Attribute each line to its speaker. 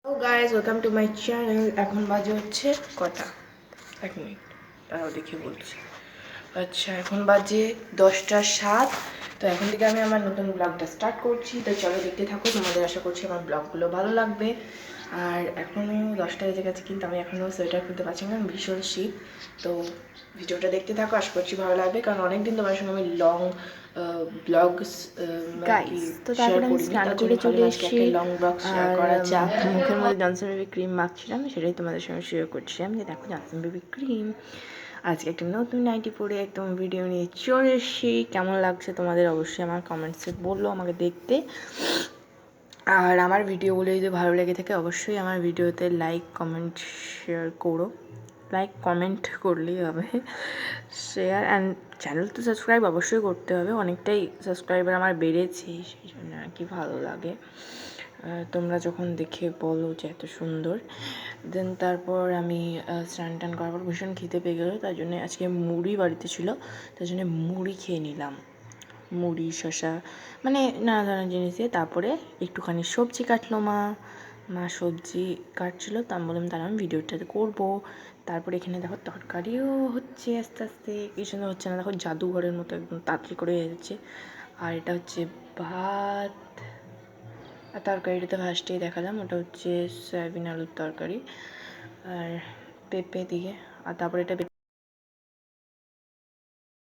Speaker 1: Hello guys, welcome to my channel. এখন বাজে হচ্ছে কটা, 1 মিনিট তারাও দেখে বলছি। আচ্ছা, এখন বাজে 10টা 7। তো এখন থেকে আমি আমার নতুন ব্লগটা স্টার্ট করছি। তো চলো দেখতে থাকো, তোমাদের আশা করছি আমার ব্লগগুলো ভালো লাগবে। আর এখনও 10টা বেজে গেছে, কিন্তু আমি এখনও সোয়েটার খুলতে পারছি না, ভীষণ শীত। তো ভিডিওটা দেখতে থাকো, আশা করছি ভালো লাগবে, কারণ অনেকদিন তোমার সঙ্গে আমি লং ব্লগস
Speaker 2: গাইস, তো
Speaker 1: শেয়ার
Speaker 2: তারপরে আমি
Speaker 1: করিনি,
Speaker 2: স্নান
Speaker 1: তার জন্য
Speaker 2: করে চলে
Speaker 1: ভাবলাম আজকে
Speaker 2: এসেছি
Speaker 1: একটা লং ব্লগ শেয়ার
Speaker 2: আর
Speaker 1: করা যাক।
Speaker 2: মুখের মধ্যে জনসন বেবি ক্রিম মাখছিলাম, সেটাই তোমাদের সঙ্গে শেয়ার করছিলাম যে দেখো জনসন বেবি ক্রিম। আজকে একটা নতুন নাইটি পরে একদম ভিডিও নিয়ে চলে এসেছি। কেমন লাগছে তোমাদের অবশ্যই আমার কমেন্টসে বললো আমাকে দেখতে। আর আমার ভিডিওগুলো যদি ভালো লেগে থাকে অবশ্যই আমার ভিডিওতে লাইক কমেন্ট শেয়ার করো। লাইক কমেন্ট করলেই হবে, শেয়ার অ্যান্ড চ্যানেল তো সাবস্ক্রাইব অবশ্যই করতে হবে। অনেকটাই সাবস্ক্রাইবার আমার বেড়েছে, সেই জন্য আর কি ভালো লাগে তোমরা যখন দেখে বলো যে এত সুন্দর। দেন তারপর আমি স্নান টান করার পর ভীষণ খিদে পেয়ে গেলো, তাই জন্য আজকে মুড়ি বাড়িতে ছিল, তাই জন্য মুড়ি খেয়ে নিলাম। মুড়ি শসা মানে নানা ধরনের জিনিস দিয়ে। তারপরে একটুখানি সবজি কাটলো মা সবজি কাটছিলো, তা আমি বললাম তাহলে আমি ভিডিওটাতে করবো। তারপরে এখানে দেখো তরকারিও হচ্ছে আস্তে আস্তে, কি সুন্দর হচ্ছে না দেখো, জাদুঘরের মতো একদম তাড়াতাড়ি করে হয়ে যাচ্ছে। আর এটা হচ্ছে ভাত, আর তরকারিটা ফার্স্টেই দেখালাম, ওটা হচ্ছে সয়াবিন আলুর তরকারি আর পেঁপে দিয়ে। আর তারপরে এটা